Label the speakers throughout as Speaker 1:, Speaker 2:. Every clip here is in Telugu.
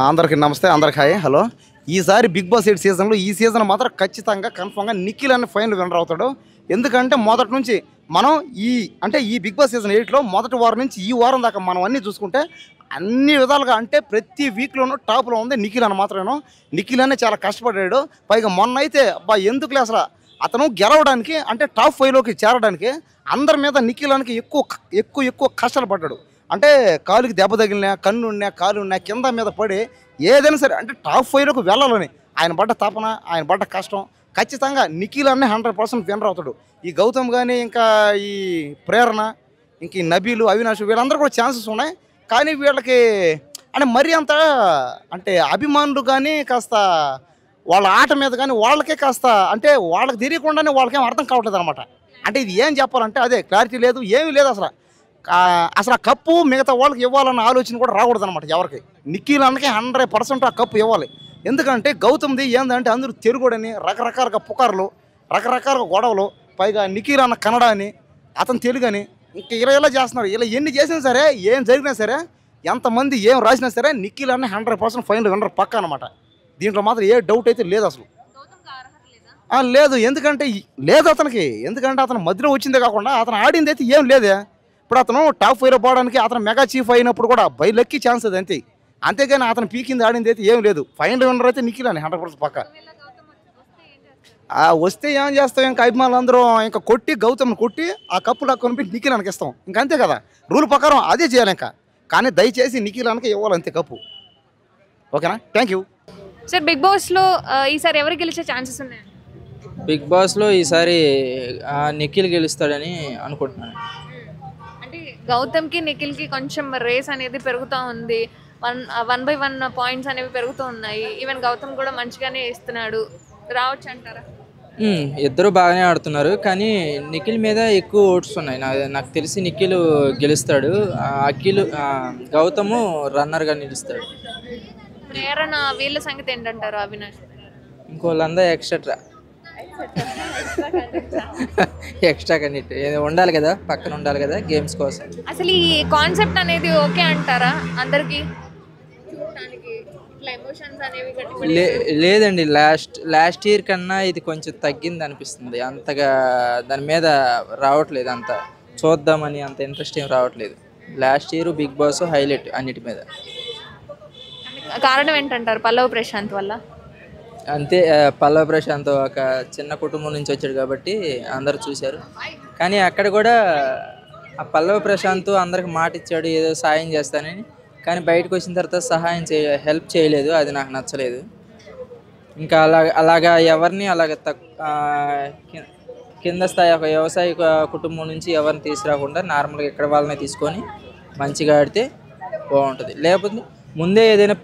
Speaker 1: అందరికి నమస్తే, అందరికి హాయ్, హలో. ఈసారి బిగ్ బాస్ 8 సీజన్లో ఈ సీజన్ మాత్రం ఖచ్చితంగా కన్ఫామ్గా నిఖిల్ అనే ఫైనల్ విన్నర్ అవుతాడు. ఎందుకంటే మొదటి నుంచి మనం ఈ బిగ్ బాస్ సీజన్ 8లో మొదటి వారం నుంచి ఈ వారం దాకా మనం అన్నీ చూసుకుంటే అన్ని విధాలుగా అంటే ప్రతి వీక్లోనూ టాప్లో ఉంది నిఖిల్ అని మాత్రమేను. నిఖిల్ అనే చాలా కష్టపడ్డాడు. పైగా మొన్న అయితే ఎందుకులే అసలు అతను గెలవడానికి అంటే టాప్ 5లోకి చేరడానికి అందరి మీద నిఖిల్ అనికి ఎక్కువ ఎక్కువ ఎక్కువ కష్టాలు పడ్డాడు. అంటే కాలుకి దెబ్బ తగిలినా, కన్ను ఉన్నా, కాలు ఉన్నా కింద మీద పడి ఏదైనా సరే అంటే టాప్ 5లోకి వెళ్ళాలని ఆయన పడ్డ తపన, ఆయన పడ్డ కష్టం ఖచ్చితంగా నిఖిల్ అనే 100% విన్నర్ అవుతాడు. ఈ గౌతమ్ కానీ, ఇంకా ఈ ప్రేరణ, ఇంక ఈ నబీలు, అవినాష్ వీళ్ళందరూ కూడా ఛాన్సెస్ ఉన్నాయి. కానీ వీళ్ళకి అంటే మరీ అంత అంటే అభిమానులు కానీ కాస్త వాళ్ళ ఆట మీద కానీ వాళ్ళకే కాస్త అంటే వాళ్ళకి తెలియకుండానే వాళ్ళకేం అర్థం కావట్లేదు అనమాట. అంటే ఇది ఏం చెప్పాలంటే అదే క్లారిటీ లేదు, ఏమీ లేదు అసలు. అసలు ఆ కప్పు మిగతా వాళ్ళకి ఇవ్వాలన్న ఆలోచన కూడా రాకూడదు అనమాట ఎవరికి. నిఖిల్ అన్నకి 100% ఆ కప్పు ఇవ్వాలి. ఎందుకంటే గౌతమ్ది ఏందంటే అందరూ తెలుగుడని రకరకాలుగా పుకార్లు, రకరకాలుగా గొడవలు, పైగా నిఖిల్ అన్న కన్నడ అని, అతను తెలుగు అని, ఇంకా ఇలా చేస్తున్నారు. ఇలా ఎన్ని చేసినా సరే, ఏం జరిగినా సరే, ఎంతమంది ఏం రాసినా సరే నిఖిల్ అన్న 100% ఫైనల్ విన్నర్ పక్క అనమాట. దీంట్లో మాత్రం ఏ డౌట్ అయితే లేదు అసలు. లేదు, ఎందుకంటే లేదు అతనికి. ఎందుకంటే అతను మధ్యలో వచ్చిందే కాకుండా అతను ఆడింది అయితే ఏం లేదే. ఇప్పుడు అతను టాప్ 5లో పోవడానికి అతను మెగా చీఫ్ అయినప్పుడు కూడా బై లక్కీ ఛాన్స్ అది అంతే. అంతేగాని అతను పీకింది ఆడింది అయితే ఏం లేదు. ఫైనల్ విన్నర్ అయితే నిఖిల్ అని 100% పక్క. వస్తే ఏం చేస్తాం, ఇంకా అభిమానులు అందరూ ఇంకా కొట్టి గౌతమ్ని కొట్టి ఆ కప్పు నాకు కొనిపెట్టి నిఖిల్ అనకి ఇస్తాం. ఇంకా అంతే కదా, రూల్ ప్రకారం అదే చేయాలి ఇంకా. కానీ దయచేసి నిఖిల్ అనకి ఇవ్వాలి అంతే కప్పు. ఓకేనా, థ్యాంక్ యూ
Speaker 2: సార్. బిగ్ బాస్లో ఈసారి ఎవరు గెలిచే ఛాన్సెస్ ఉన్నాయి?
Speaker 3: బిగ్ బాస్లో ఈసారి నిఖిల్ గెలుస్తాడని అనుకుంటున్నాను.
Speaker 2: అంటే గౌతమ్కి నిఖిల్కి కొంచెం రేస్ అనేది పెరుగుతూ ఉంది. 1/1 పాయింట్స్ అనేవి పెరుగుతూ ఉన్నాయి. ఈవెన్ గౌతమ్ కూడా మంచిగానే ఇస్తున్నాడు. రావచ్చు అంటారా?
Speaker 3: ఇద్దరు బాగానే ఆడుతున్నారు, కానీ నిఖిల్ మీద ఎక్కువ ఓట్స్ ఉన్నాయి. నాకు తెలిసి నిఖిల్ గెలుస్తాడు. గౌతము రన్నర్గా నిలుస్తాడు.
Speaker 2: ప్రేరణ వీళ్ళ సంగతి ఏంటంటారు? అవినాష్
Speaker 3: ఇంకోళ్ళందా ఎక్స్ట్రా కండిట్ ఉండాలి కదా, పక్కన ఉండాలి కదా గేమ్స్ కోసం.
Speaker 2: అసలు ఈ కాన్సెప్ట్ అనేది ఓకే అంటారా అందరికి?
Speaker 3: లేదండి, లాస్ట్ ఇయర్ కన్నా ఇది కొంచెం తగ్గింది అనిపిస్తుంది. అంతగా దాని మీద రావట్లేదు, అంత చూద్దామని అంత ఇంట్రెస్ట్ ఏం రావట్లేదు. Last year Bigg Boss highlight అన్నిటి మీద.
Speaker 2: కారణం ఏంటంటారు? పల్లవ్ ప్రశాంత్ వల్ల
Speaker 3: అంతే. పల్లవ్ ప్రశాంత్ ఒక చిన్న కుటుంబం నుంచి వచ్చాడు కాబట్టి అందరు చూశారు. కానీ అక్కడ కూడా ఆ పల్లవ్ ప్రశాంత్ అందరికి మాట ఇచ్చాడు ఏదో సాయం చేస్తానని, కానీ బయటకు వచ్చిన తర్వాత హెల్ప్ చేయలేదు. అది నాకు నచ్చలేదు. ఇంకా అలాగా ఎవరిని కింద స్థాయి ఒక వ్యవసాయ కుటుంబం నుంచి ఎవరిని తీసుకురాకుండా నార్మల్గా ఇక్కడ వాళ్ళని తీసుకొని మంచిగా ఆడితే బాగుంటుంది. లేకపోతే ముందే ఏదైనా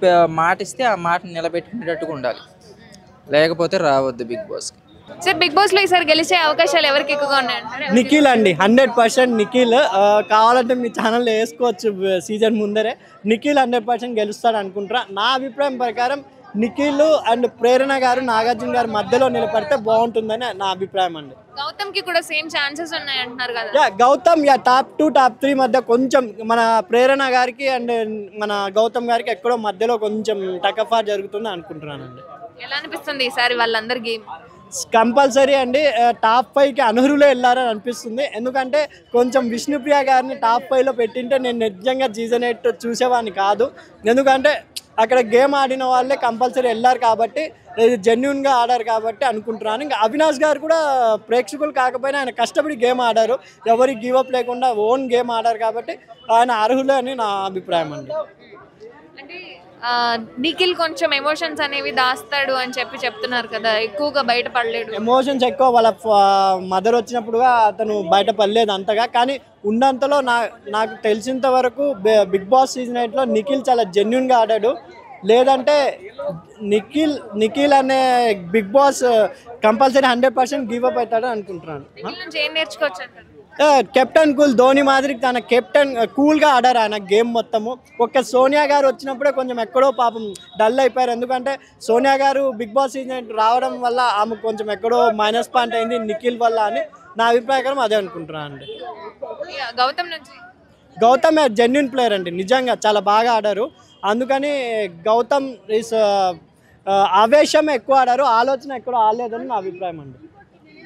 Speaker 3: మాట ఇస్తే ఆ మాట నిలబెట్టుకునేటట్టుగా ఉండాలి, లేకపోతే రావద్దు బిగ్ బాస్కి.
Speaker 2: సార్, బిగ్ బాస్లో ఈసారి గెలిచే అవకాశాలు ఎవరికి ఎక్కువగా ఉన్నాయంటారు?
Speaker 4: నిఖిల్ అండి, 100% నిఖిల్. కావాలంటే మీ ఛానల్లో వేసుకోవచ్చు సీజన్ ముందరే. నిఖిల్ 100% గెలుస్తాడు అనుకుంటారా. నా అభిప్రాయం ప్రకారం నిఖిల్ అండ్ ప్రేరణ గారు, నాగార్జున గారు మధ్యలో నిలబడితే బాగుంటుందని నా అభిప్రాయం అండి.
Speaker 2: గౌతమ్కి కూడా సేమ్ ఛాన్సెస్ ఉన్నాయి అంటున్నారు కదా.
Speaker 4: గౌతమ్ టాప్ 2 టాప్ 3 మధ్య కొంచెం మన ప్రేరణ గారికి అండ్ మన గౌతమ్ గారికి ఎక్కడో మధ్యలో కొంచెం టకఫార్ జరుగుతుంది అనుకుంటున్నానండి.
Speaker 2: ఎలా అనిపిస్తుంది ఈసారి వాళ్ళందరి గేమ్?
Speaker 4: కంపల్సరీ అండి, టాప్ 5కి అనర్హులే వెళ్ళారని అనిపిస్తుంది. ఎందుకంటే కొంచెం విష్ణుప్రియ గారిని టాప్ 5లో పెట్టింటే నేను నిజంగా సీజన్ 8 చూసేవాడిని కాదు. ఎందుకంటే అక్కడ గేమ్ ఆడిన వాళ్ళే కంపల్సరీ వెళ్ళారు కాబట్టి, జెన్యున్గా ఆడారు కాబట్టి అనుకుంటున్నాను. ఇంకా అవినాష్ గారు కూడా ప్రేక్షకులు కాకపోయినా ఆయన కష్టపడి గేమ్ ఆడారు, ఎవరికి గివప్ లేకుండా ఓన్ గేమ్ ఆడారు కాబట్టి ఆయన అర్హులే అని నా అభిప్రాయం అండి.
Speaker 2: అంటే నిఖిల్ కొంచెం ఎమోషన్స్ అనేవి దాస్తాడు అని చెప్తున్నారు కదా, ఎక్కువగా బయటపడలేడు.
Speaker 4: ఎమోషన్స్ ఎక్కువ వాళ్ళ మదర్ వచ్చినప్పుడుగా అతను బయటపడలేదు అంతగా. కానీ ఉన్నంతలో నాకు తెలిసినంత వరకు బిగ్ బాస్ సీజన్ 8లో నిఖిల్ చాలా జెన్యున్గా ఆడాడు. లేదంటే నిఖిల్ అనే బిగ్ బాస్ కంపల్సరీ 100% గివప్ అవుతాడు అనుకుంటున్నాను.
Speaker 2: ఏం నేర్చుకోవచ్చు అంటారు?
Speaker 4: కెప్టెన్ కూల్, ధోని మాదిరి తన కెప్టెన్ కూల్గా ఆడారు ఆయన గేమ్ మొత్తము. ఒక్క సోనియా గారు వచ్చినప్పుడే కొంచెం ఎక్కడో పాపం డల్ అయిపోయారు. ఎందుకంటే సోనియా గారు బిగ్ బాస్ సీజన్ రావడం వల్ల ఆమె కొంచెం ఎక్కడో మైనస్ పాయింట్ అయింది నిఖిల్ వల్ల అని నా అభిప్రాయం అదే అనుకుంటున్నాను అండి.
Speaker 2: గౌతమ్
Speaker 4: జెన్యున్ ప్లేయర్ అండి, నిజంగా చాలా బాగా ఆడారు. అందుకని గౌతమ్ ఆవేశం ఎక్కువ ఆడారు, ఆలోచన ఎక్కువ ఆడలేదని నా అభిప్రాయం అండి.